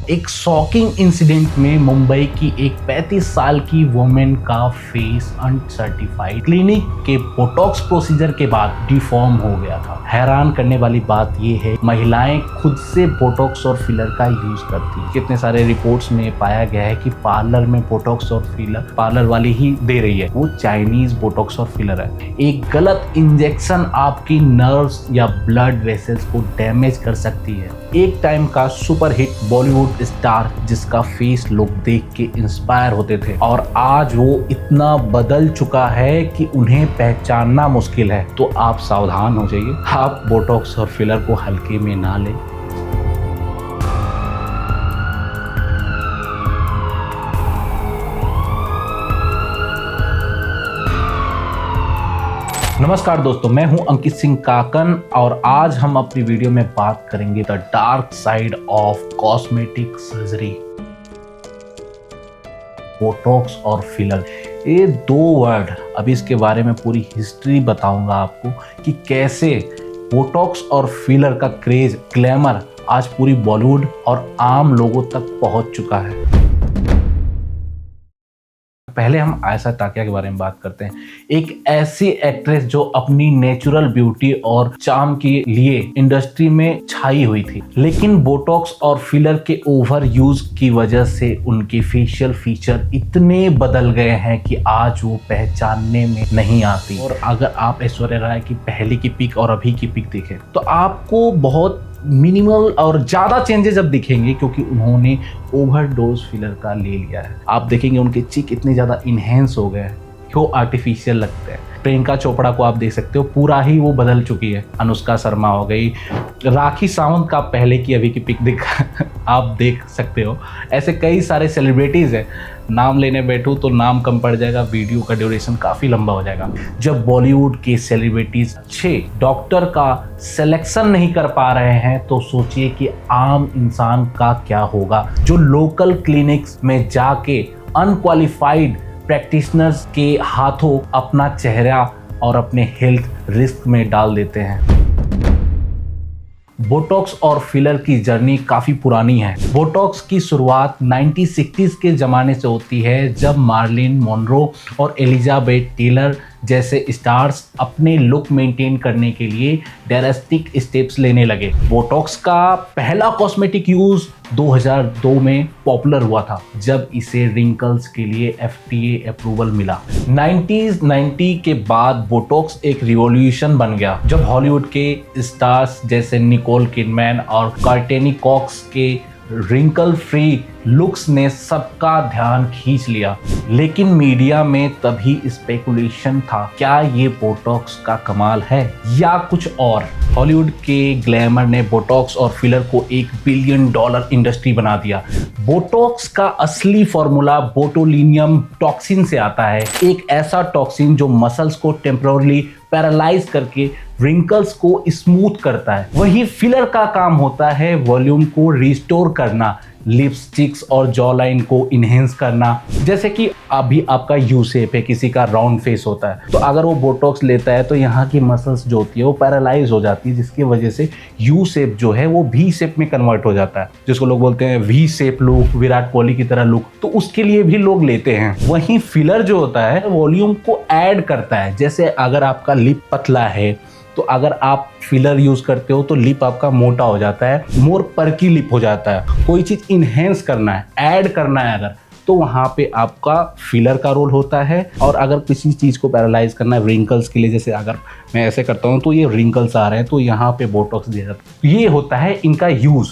एक shocking incident में मुंबई की एक 35 साल की वुमेन का फेस अनसर्टिफाइड क्लिनिक के बोटॉक्स प्रोसीजर के बाद डिफॉर्म हो गया था। हैरान करने वाली बात यह है, महिलाएं खुद से बोटॉक्स और फिलर का यूज करती है। कितने सारे रिपोर्ट्स में पाया गया है कि पार्लर में बोटॉक्स और फिलर पार्लर वाली ही दे रही है, वो चाइनीज बोटॉक्स और फिलर है। एक गलत इंजेक्शन आपकी नर्व्स या ब्लड वेसल्स को डैमेज कर सकती है। एक टाइम का सुपर हिट बॉलीवुड स्टार जिसका फेस लोग देख के इंस्पायर होते थे और आज वो इतना बदल चुका है कि उन्हें पहचानना मुश्किल है। तो आप सावधान हो जाइए, आप बोटॉक्स और फिलर को हल्के में ना लें। नमस्कार दोस्तों, मैं हूं अंकित सिंह काकन और आज हम अपनी वीडियो में बात करेंगे the dark side of cosmetic surgery. Botox और फिलर, ये दो वर्ड, अभी इसके बारे में पूरी हिस्ट्री बताऊंगा आपको कि कैसे बोटॉक्स और फिलर का क्रेज, ग्लैमर आज पूरी बॉलीवुड और आम लोगों तक पहुंच चुका है। पहले हम आयशा टाकिया के बारे में बात करते हैं। एक ऐसी एक्ट्रेस जो अपनी नेचुरल ब्यूटी और चार्म के लिए इंडस्ट्री में छाई हुई थी, लेकिन बोटॉक्स और फिलर के ओवर यूज की वजह से उनके फेशियल फीचर इतने बदल गए हैं कि आज वो पहचानने में नहीं आती। और अगर आप ऐश्वर्या राय की पहले की पिक और अभी की पिक देखें तो आपको बहुत मिनिमल और ज़्यादा चेंजेस अब दिखेंगे, क्योंकि उन्होंने ओवरडोज फिलर का ले लिया है। आप देखेंगे उनके चिक इतने ज़्यादा इन्हेंस हो गए हैं, वो आर्टिफिशियल लगते हैं। प्रियंका चोपड़ा को आप देख सकते हो, पूरा ही वो बदल चुकी है। अनुष्का शर्मा हो गई, राखी सावंत का पहले की अभी की पिक आप देख सकते हो। ऐसे कई सारे सेलिब्रिटीज़ हैं, नाम लेने बैठूं तो नाम कम पड़ जाएगा, वीडियो का ड्यूरेशन काफ़ी लंबा हो जाएगा। जब बॉलीवुड के सेलिब्रिटीज़ अच्छे डॉक्टर का सिलेक्शन नहीं कर पा रहे हैं तो सोचिए कि आम इंसान का क्या होगा, जो लोकल क्लिनिक्स में जाके अनक्वालिफाइड प्रैक्टिशनर्स के हाथों अपना चेहरा और अपने हेल्थ रिस्क में डाल देते हैं। बोटॉक्स और फिलर की जर्नी काफ़ी पुरानी है। बोटॉक्स की शुरुआत 1960s के ज़माने से होती है, जब मार्लिन मोनरो और एलिजाबेथ टेलर जैसे स्टार्स अपने लुक मेंटेन करने के लिए ड्रास्टिक स्टेप्स लेने लगे। बोटॉक्स का पहला कॉस्मेटिक यूज़ 2002 में पॉपुलर हुआ था, जब इसे रिंकल्स के लिए FDA अप्रूवल मिला। 90 के बाद बोटॉक्स एक रिवॉल्यूशन बन गया, जब हॉलीवुड के स्टार्स जैसे निकोल किडमैन और कॉर्टेनी कॉक्स के रिंकल फ्री लुक्स ने सबका ध्यान खींच लिया। लेकिन मीडिया में तभी स्पेकुलेशन था, क्या ये बोटॉक्स का कमाल है या कुछ और। हॉलीवुड के ग्लैमर ने बोटॉक्स और फिलर को $1 बिलियन इंडस्ट्री बना दिया। बोटॉक्स का असली फॉर्मूला बोटुलिनियम टॉक्सिन से आता है, एक ऐसा टॉक्सिन जो मसल्स को टेम्पररी पैरालाइज करके रिंकल्स को स्मूथ करता है। वही फिलर का काम होता है वॉल्यूम को रिस्टोर करना, लिप्स, चिक्स और जॉ लाइन को इन्हेंस करना। जैसे कि अभी आपका यू शेप है, किसी का राउंड फेस होता है, तो अगर वो बोटॉक्स लेता है तो यहाँ की मसल्स जो होती है वो पैरालाइज हो जाती है, जिसकी वजह से यू शेप जो है वो वी शेप में कन्वर्ट हो जाता है, जिसको लोग बोलते हैं V shape look, Virat Kohli की तरह लुक। तो उसके लिए भी लोग लेते हैं। वहीं फिलर जो होता है वॉल्यूम को ऐड करता है। जैसे अगर आपका लिप पतला है तो अगर आप फिलर यूज करते हो तो लिप आपका मोटा हो जाता है, मोर पर्की लिप हो जाता है। कोई चीज इनहेंस करना है, ऐड करना है अगर, तो वहाँ पे आपका फिलर का रोल होता है। और अगर किसी चीज़ को पैरालाइज करना है रिंकल्स के लिए, जैसे अगर मैं ऐसे करता हूँ तो ये रिंकल्स आ रहे हैं, तो यहाँ पे बोटॉक्स दिया जाता है। ये होता है इनका यूज।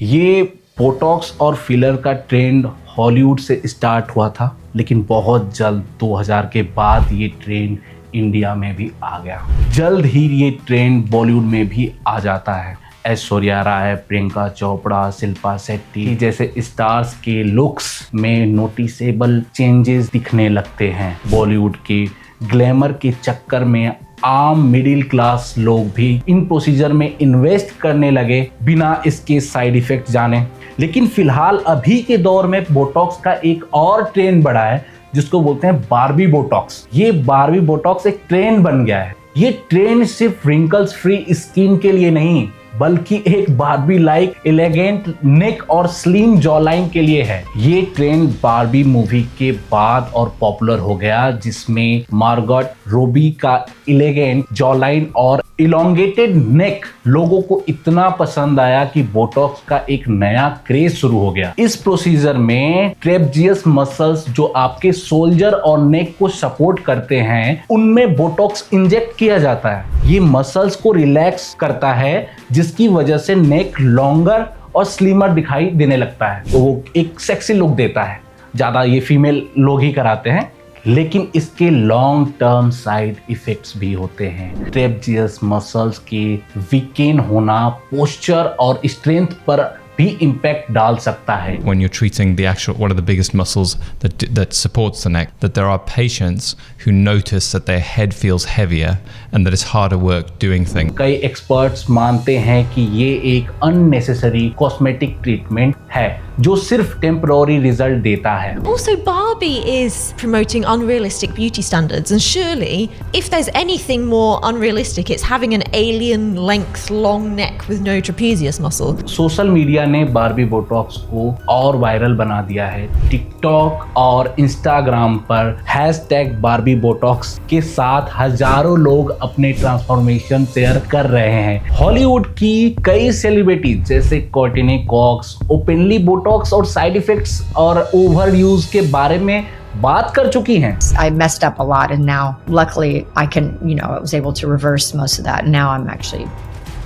ये बोटॉक्स और फिलर का ट्रेंड हॉलीवुड से स्टार्ट हुआ था, लेकिन बहुत जल्द 2000 के बाद ये ट्रेंड इंडिया में भी आ गया। जल्द ही ये ट्रेंड बॉलीवुड में भी आ जाता है। ऐश्वर्या राय, प्रियंका चोपड़ा, शिल्पा शेट्टी जैसे स्टार्स के लुक्स में नोटिसेबल चेंजेस दिखने लगते हैं। बॉलीवुड के ग्लैमर के चक्कर में आम मिडिल क्लास लोग भी इन प्रोसीजर में इन्वेस्ट करने लगे, बिना इसके साइड इफेक्ट जाने। लेकिन फिलहाल अभी के दौर में बोटॉक्स का एक और ट्रेंड बढ़ा है, जिसको बोलते हैं बार्बी बोटॉक्स। ये बार्बी बोटॉक्स एक ट्रेंड बन गया है। ये ट्रेंड सिर्फ रिंकल्स फ्री स्किन के लिए नहीं, बल्कि एक बार्बी लाइक एलिगेंट नेक और स्लिम जॉलाइन के लिए है। ये ट्रेंड बार्बी मूवी के बाद और पॉपुलर हो गया, जिसमें मार्गॉट रॉबी का एलिगेंट जॉलाइन और इलोंगेटेड नेक लोगों को इतना पसंद आया कि बोटॉक्स का एक नया क्रेज शुरू हो गया। इस प्रोसीजर में ट्रेपजियस मसल्स जो आपके शोल्डर और नेक को सपोर्ट करते हैं, उनमें बोटॉक्स इंजेक्ट किया जाता है। ये मसल्स को रिलैक्स करता है, जिसकी वजह से नेक लॉन्गर और स्लिमर दिखाई देने लगता है। तो वो एक सेक्सी लुक देता है। ज्यादा ये फीमेल लोग ही कराते हैं, लेकिन इसके लॉन्ग टर्म साइड इफेक्ट्स भी होते हैं। ट्रेपजियस मसल्स के वीकेन होना पोस्चर और स्ट्रेंथ पर भी इम्पैक्ट डाल सकता है। When you're treating the actual, one of the biggest muscles that supports the neck, that there are patients who notice that their head feels heavier and that it's harder work doing things. कई experts मानते हैं कि ये एक unnecessary cosmetic treatment है जो सिर्फ temporary result देता है। Also, Barbie is promoting unrealistic beauty standards, and surely, if there's anything more unrealistic, it's having an alien length long neck with no trapezius muscle. Social media ने Barbie Botox को और viral बना दिया है। TikTok और Instagram पर hashtag Barbie Botox के साथ हजारों लोग अपने ट्रांसफॉर्मेशन शेयर कर रहे हैं। हॉलीवुड की कई सेलिब्रिटीज जैसे कोर्टनी कॉक्स ओपनली बोटॉक्स और साइड इफेक्ट्स और ओवर यूज के बारे में बात कर चुकी हैं। I messed up a lot and now luckily I was able to reverse most of that and now I'm actually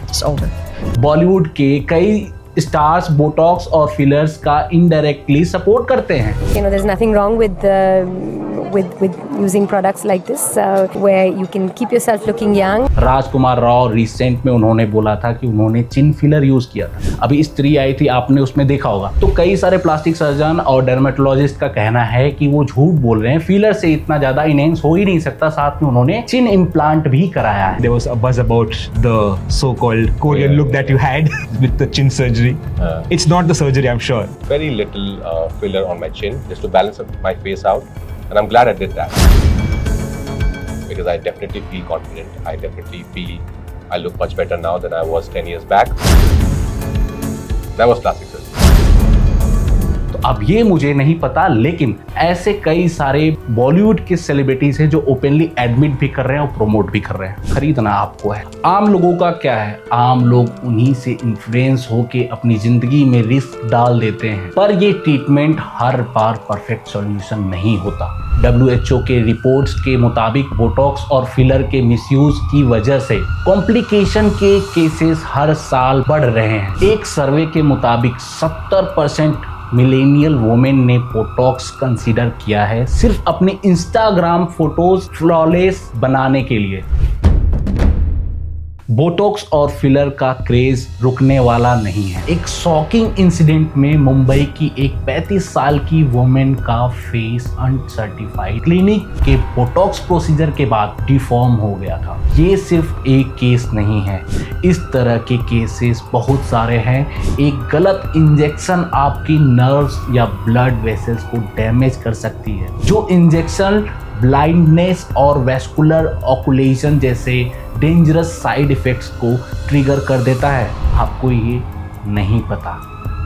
just older. Bollywood के कई स्टार्स बोटॉक्स और फिलर्स का इनडायरेक्टली सपोर्ट करते हैं। There's nothing wrong with using products like this where you can keep yourself looking young. Rajkumar Rao recent में उन्होंने बोला था कि उन्होंने चिन फिलर यूज किया था। अभी स्त्री आई थी, आपने उसमें देखा होगा। तो कई सारे प्लास्टिक सर्जन और डर्मेटोलॉजिस्ट का कहना है कि वो झूठ बोल रहे हैं, फिलर से इतना ज्यादा इनहेंस हो ही नहीं सकता। साथ में उन्होंने चिन इम्प्लांट भी कराया है। There was a buzz about the so-called Korean look that you had with the chin surgery. It's not the surgery, I'm sure. Very little filler on my chin just to balance my face out, and I'm glad I did that because I definitely feel confident. I definitely feel I look much better now than I was 10 years back. That was plastic surgery. तो अब ये मुझे नहीं पता, लेकिन ऐसे कई सारे बॉलीवुड के सेलिब्रिटीज हैं जो ओपनली एडमिट भी कर रहे हैं और प्रमोट भी कर रहे हैं। खरीदना आपको है। आम लोगों का क्या है, आम लोग उन्हीं से इन्फ्लुएंस होके अपनी जिंदगी में रिस्क डाल देते हैं। पर ये ट्रीटमेंट हर बार परफेक्ट सॉल्यूशन नहीं होता। WHO के रिपोर्ट्स के मुताबिक बोटॉक्स और फिलर के मिसयूज की वजह से कॉम्प्लिकेशन के केसेस हर साल बढ़ रहे हैं। एक सर्वे के मुताबिक 70% मिलेनियल वुमेन ने बोटॉक्स कंसीडर किया है सिर्फ अपने इंस्टाग्राम फोटोज फ्लॉलेस बनाने के लिए। बोटॉक्स और फिलर का क्रेज रुकने वाला नहीं है। एक शॉकिंग इंसिडेंट में मुंबई की एक 35 साल की वुमेन का फेस अनसर्टिफाइड क्लिनिक के बोटॉक्स प्रोसीजर के बाद डिफॉर्म हो गया था। ये सिर्फ एक केस नहीं है, इस तरह के केसेस बहुत सारे हैं। एक गलत इंजेक्शन आपकी नर्व्स या ब्लड वेसल्स को डैमेज कर सकती है। जो इंजेक्शन ब्लाइंडनेस और वैस्कुलर ऑकुलेशन जैसे डेंजरस साइड इफेक्ट्स को ट्रिगर कर देता है, आपको ये नहीं पता।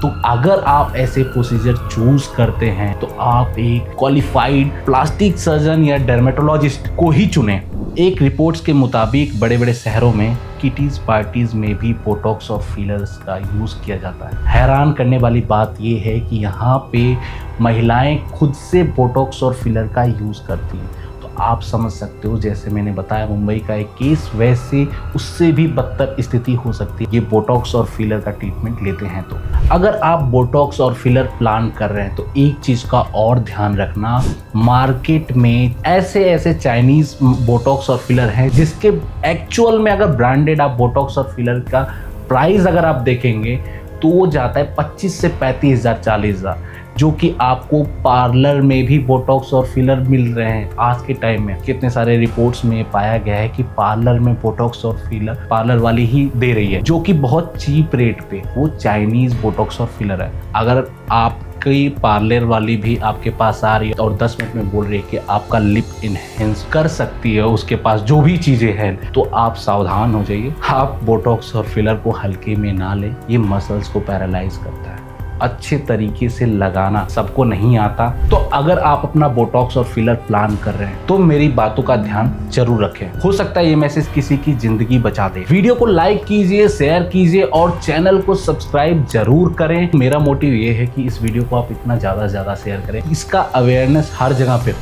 तो अगर आप ऐसे प्रोसीजर चूज करते हैं तो आप एक क्वालिफाइड प्लास्टिक सर्जन या डर्मेटोलॉजिस्ट को ही चुनें। एक रिपोर्ट्स के मुताबिक बड़े बड़े शहरों में किटीज पार्टीज में भी बोटॉक्स और फिलर्स का यूज किया जाता है। हैरान करने वाली बात यह है कि यहाँ पे महिलाएं खुद से बोटॉक्स और फिलर का यूज करती हैं। तो आप समझ सकते हो, जैसे मैंने बताया मुंबई का एक केस, वैसे उससे भी बदतर स्थिति हो सकती है ये बोटॉक्स और फिलर का ट्रीटमेंट लेते हैं। तो अगर आप बोटॉक्स और फिलर प्लान कर रहे हैं तो एक चीज का और ध्यान रखना, मार्केट में ऐसे चाइनीज बोटॉक्स और फिलर हैं जिसके एक्चुअल में अगर ब्रांडेड आप बोटॉक्स और फिलर का प्राइस अगर आप देखेंगे तो वो जाता है 25 से 35 हज़ार 40 हज़ार, जो कि आपको पार्लर में भी बोटॉक्स और फिलर मिल रहे हैं। आज के टाइम में कितने सारे रिपोर्ट्स में पाया गया है कि पार्लर में बोटॉक्स और फिलर पार्लर वाली ही दे रही है, जो कि बहुत चीप रेट पे वो चाइनीज बोटॉक्स और फिलर है। अगर आप कोई पार्लर वाली भी आपके पास आ रही है और 10 मिनट में बोल रही है कि आपका लिप इनहेंस कर सकती है, उसके पास जो भी चीजें हैं, तो आप सावधान हो जाइए। आप बोटॉक्स और फिलर को हल्के में ना लें, ये मसल्स को पैरालाइज करता है। अच्छे तरीके से लगाना सबको नहीं आता, तो अगर आप अपना बोटॉक्स और फिलर प्लान कर रहे हैं तो मेरी बातों का ध्यान जरूर रखें। हो सकता है ये मैसेज किसी की जिंदगी बचा दे। वीडियो को लाइक कीजिए, शेयर कीजिए और चैनल को सब्सक्राइब जरूर करें। मेरा मोटिव ये है कि इस वीडियो को आप इतना ज्यादा से ज्यादा शेयर करें, इसका अवेयरनेस हर जगह पे